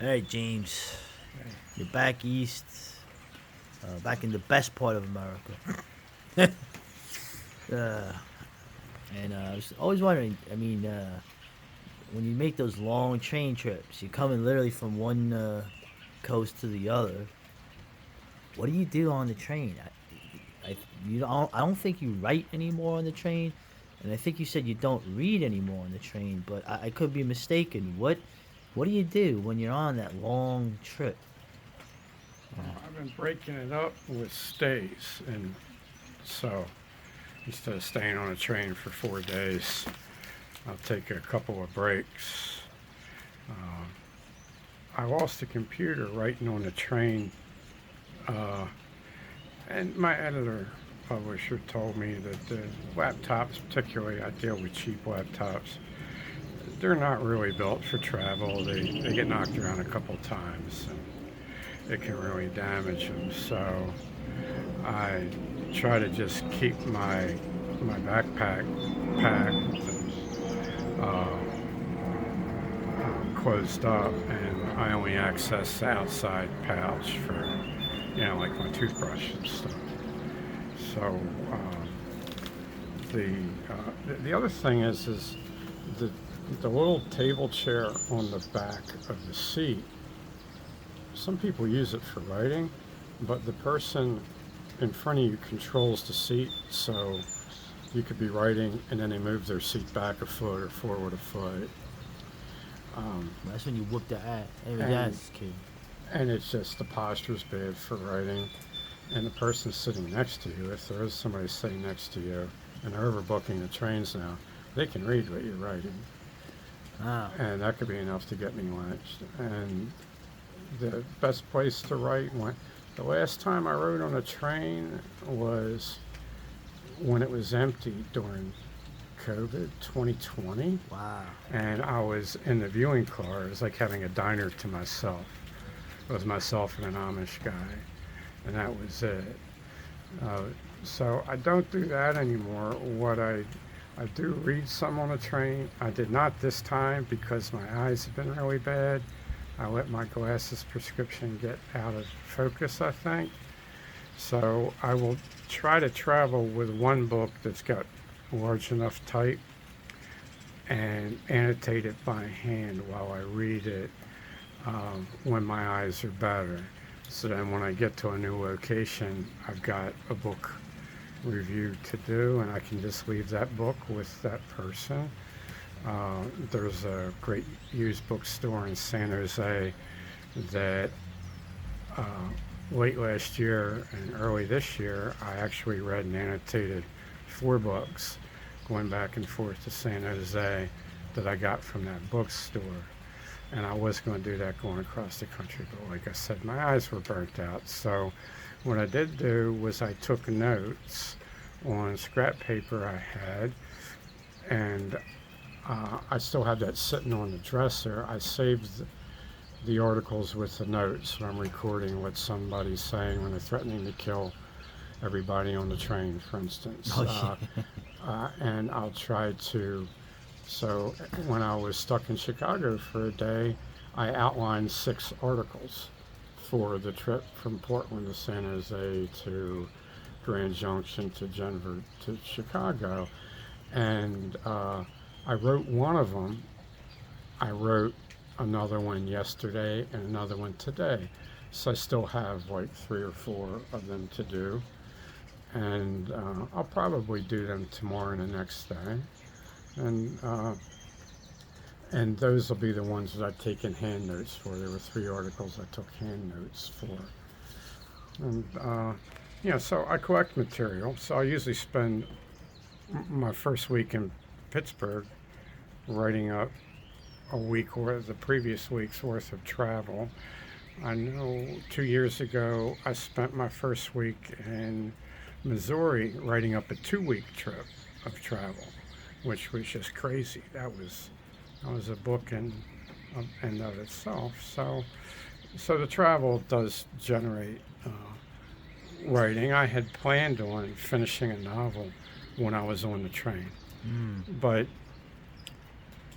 All right, James, you're back east, back in the best part of America. uh, and I was always wondering. I mean, when you make those long train trips, you're coming literally from one coast to the other. What do you do on the train? I don't think you write anymore on the train, and I think you said you don't read anymore on the train. But I could be mistaken. What do you do when you're on that long trip? I've been breaking it up with stays, and so instead of staying on a train for 4 days, I'll take a couple of breaks. Uh, I lost the computer writing on the train, uh, and my editor publisher told me that the laptops, particularly I deal with cheap laptops, they're not really built for travel. They get knocked around a couple times and it can really damage them. So I try to just keep my backpack packed and closed up, and I only access the outside pouch for like my toothbrush and stuff. So the, the other thing is the the little table chair on the back of the seat. Some people use it for writing, but the person in front of you controls the seat, so you could be writing and then they move their seat back a foot or forward a foot. Um, That's when you whoop the ass. Every and ass kid. and it's just the posture's bad for writing. And the person sitting next to you, if there is somebody sitting next to you, and they're overbooking the trains now, they can read what you're writing, Ah, and that could be enough to get me lynched. And the best place to write when the last time I rode on a train was when it was empty during COVID 2020, wow. and I was in the viewing car. It was like having a diner to myself. It was myself and an Amish guy, and that was it. Uh, so I don't do that anymore. I do read some on a train. I did not this time because my eyes have been really bad. I let my glasses prescription get out of focus, I think. So I will try to travel with one book that's got large enough type and annotate it by hand while I read it when my eyes are better. So then when I get to a new location, I've got a book review to do, and I can just leave that book with that person. There's a great used bookstore in San Jose that uh, late last year and early this year, I actually read and annotated 4 books going back and forth to San Jose that I got from that bookstore. And I was going to do that going across the country, but like I said, my eyes were burnt out. So what I did do was I took notes on scrap paper I had, and I still have that sitting on the dresser. I saved the articles with the notes when I'm recording what somebody's saying when they're threatening to kill everybody on the train, for instance. Oh yeah. And I'll try to. So when I was stuck in Chicago for a day, I outlined 6 articles for the trip from Portland to San Jose to Grand Junction to Denver to Chicago. And I wrote one of them. I wrote another one yesterday and another one today. So I still have like 3 or 4 of them to do. And I'll probably do them tomorrow and the next day. And and those will be the ones that I've taken hand notes for. There were 3 articles I took hand notes for. And so I collect material. So I usually spend my first week in Pittsburgh writing up a week or the previous week's worth of travel. I know 2 years ago I spent my first week in Missouri writing up a 2 week trip of travel, which was just crazy. That was a book in of itself. So the travel does generate writing. I had planned on finishing a novel when I was on the train, Mm. but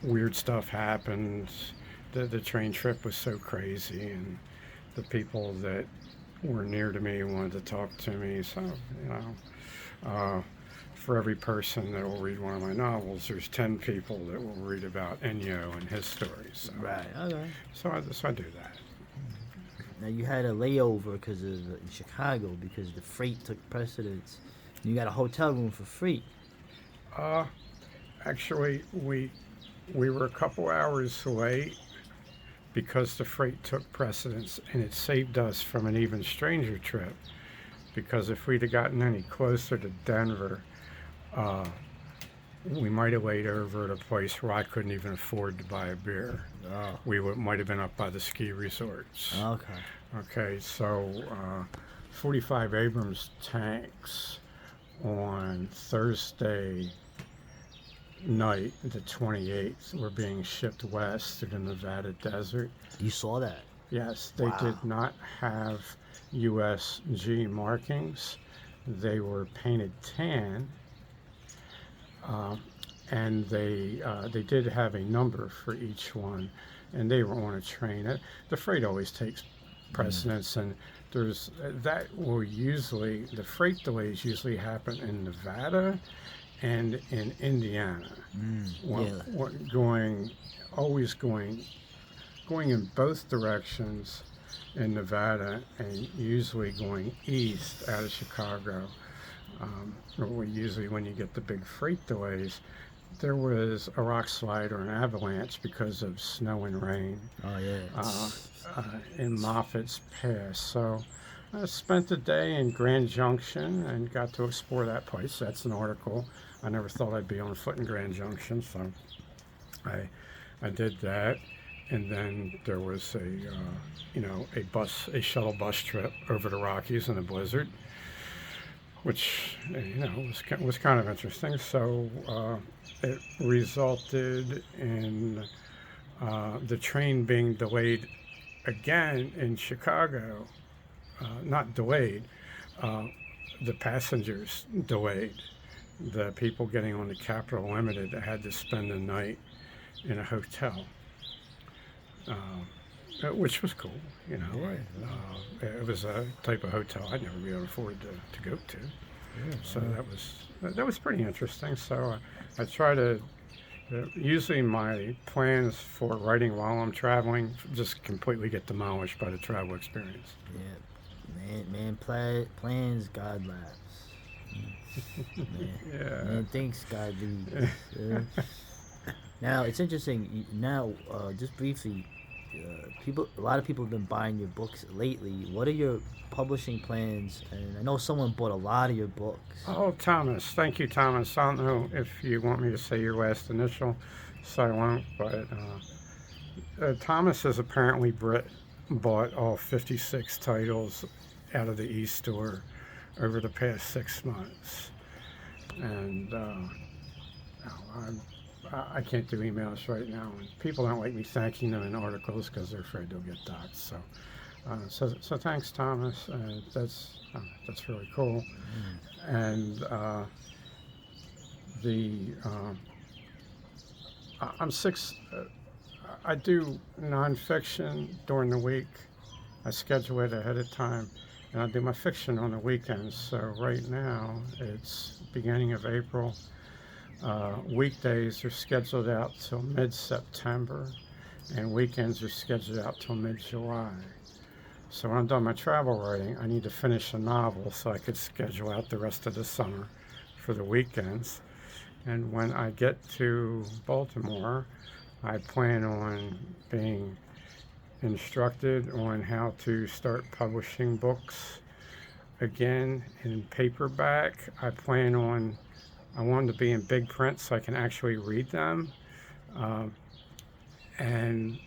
weird stuff happened. the train trip was so crazy, and the people that were near to me wanted to talk to me. So, for every person that will read one of my novels, there's 10 people that will read about Ennio and his stories. So, Right. Okay. so I do that. Now you had a layover because of in Chicago because the freight took precedence. You got a hotel room for free. Uh, Actually, we were a couple hours late because the freight took precedence, and it saved us from an even stranger trip. Because if we'd have gotten any closer to Denver, uh, we might have laid over at a place where I couldn't even afford to buy a beer. Oh. We might have been up by the ski resorts. Okay. Okay, so 45 Abrams tanks on Thursday night, the 28th, were being shipped west to the Nevada desert. You saw that? Yes, they Wow. did not have USG markings. They were painted tan, and they did have a number for each one, and they were on a train. The freight always takes precedence, and there's that will usually the freight delays usually happen in Nevada and in Indiana. Yeah. Always going in both directions in Nevada, and usually going east out of Chicago. Usually when you get the big freight delays, there was a rock slide or an avalanche because of snow and rain Oh yeah. in Moffitt's Pass. So I spent the day in Grand Junction and got to explore that place. That's an article. I never thought I'd be on foot in Grand Junction, so I did that. And then there was a shuttle bus trip over the Rockies in a blizzard, which was kind of interesting. So it resulted in the train being delayed again in Chicago. Not delayed, the passengers delayed. The people getting on the Capital Limited had to spend the night in a hotel, which was cool. It was a type of hotel I'd never be able to afford to go to. Yeah, So that was pretty interesting. So I try to. Usually my plans for writing while I'm traveling just completely get demolished by the travel experience. Yeah. Man plans, God laughs. Yeah. Man thinks, God leads. Now it's interesting. Now, just briefly, a lot of people have been buying your books lately. What are your publishing plans? And I know someone bought a lot of your books. Oh, Thomas. Thank you, Thomas. I don't know if you want me to say your last initial, so I won't. But Thomas has apparently bought all 56 titles out of the e-store over the past 6 months. And I can't do emails right now. And people don't like me thanking them in articles because they're afraid they'll get doxxed. So thanks, Thomas. That's really cool. And I'm six. I do nonfiction during the week. I schedule it ahead of time, and I do my fiction on the weekends. So right now it's beginning of April. Weekdays are scheduled out till mid-September, and weekends are scheduled out till mid-July. So when I'm done my travel writing, I need to finish a novel so I could schedule out the rest of the summer for the weekends. And when I get to Baltimore, I plan on being instructed on how to start publishing books again in paperback. I want them to be in big print so I can actually read them. And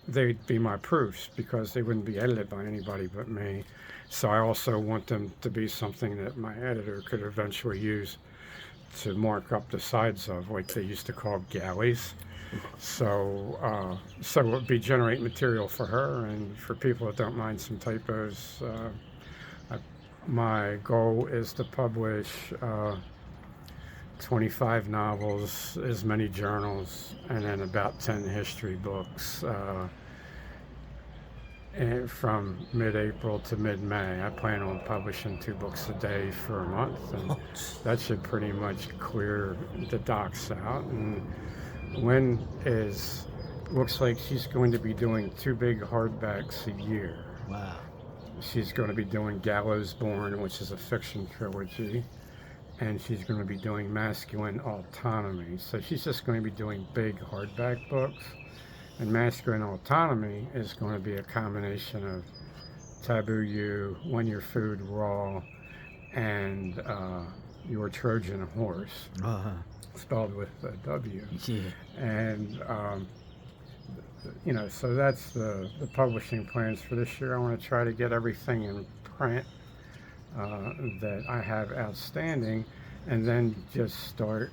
they'd be my proofs because they wouldn't be edited by anybody but me. So I also want them to be something that my editor could eventually use to mark up the sides of, like they used to call galleys. So it would be generate material for her and for people that don't mind some typos. My goal is to publish 25 novels, as many journals, and then about 10 history books. And from mid-April to mid-May, I plan on publishing 2 books a day for a month, and that should pretty much clear the docks out. And Lynn is looks like she's going to be doing 2 big hardbacks a year. Wow. She's going to be doing Gallows Born, which is a fiction trilogy, and she's going to be doing Masculine Autonomy. So she's just going to be doing big hardback books. And Masculine Autonomy is going to be a combination of Taboo You, When Your Food Raw, and Your Trojan Horse, spelled with a W. Yeah. And, so that's the publishing plans for this year. I want to try to get everything in print that I have outstanding, and then just start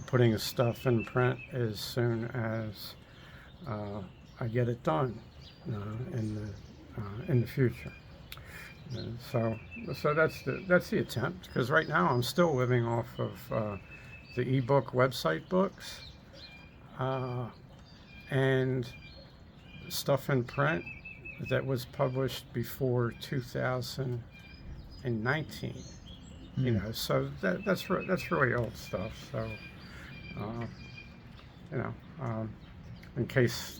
putting stuff in print as soon as I get it done in the future. And so that's the attempt. Because right now I'm still living off of the ebook website books and stuff in print that was published before 2019. So that's really old stuff. So in case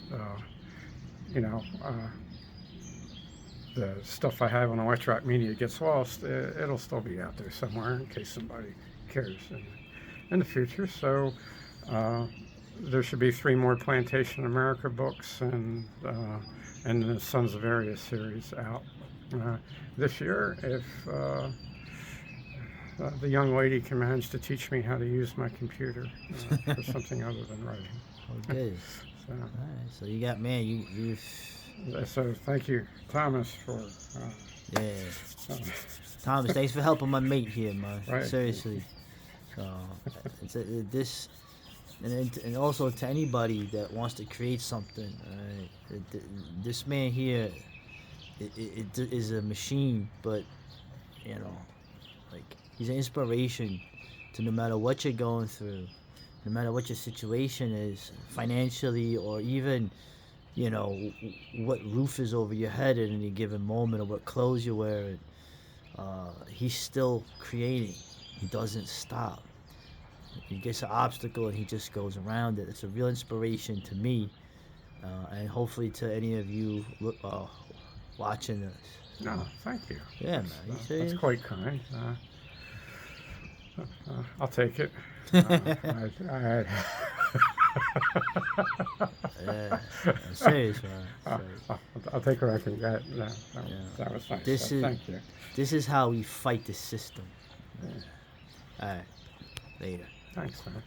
the stuff I have on Electronic Media gets lost, it'll still be out there somewhere in case somebody cares in the future. So there should be 3 more Plantation America books and the Sons of Area series out this year, if the young lady can manage to teach me how to use my computer for something other than writing. Okay. All right. So you got, man, you've. So thank you, Thomas, for. Thomas, thanks for helping my mate here, man. Right. Seriously. This, and also to anybody that wants to create something, this man here, it is a machine, but he's an inspiration to no matter what you're going through, no matter what your situation is, financially, or even, what roof is over your head at any given moment, or what clothes you're wearing. He's still creating. He doesn't stop. He gets an obstacle and he just goes around it. It's a real inspiration to me, and hopefully to any of you watching this. No, thank you. Yeah, man. That's quite kind. I'll take it. Yeah, I'm serious, man. I'll take what I can get. That was nice. Thank you. This is how we fight the system. All right, later. Thanks, man.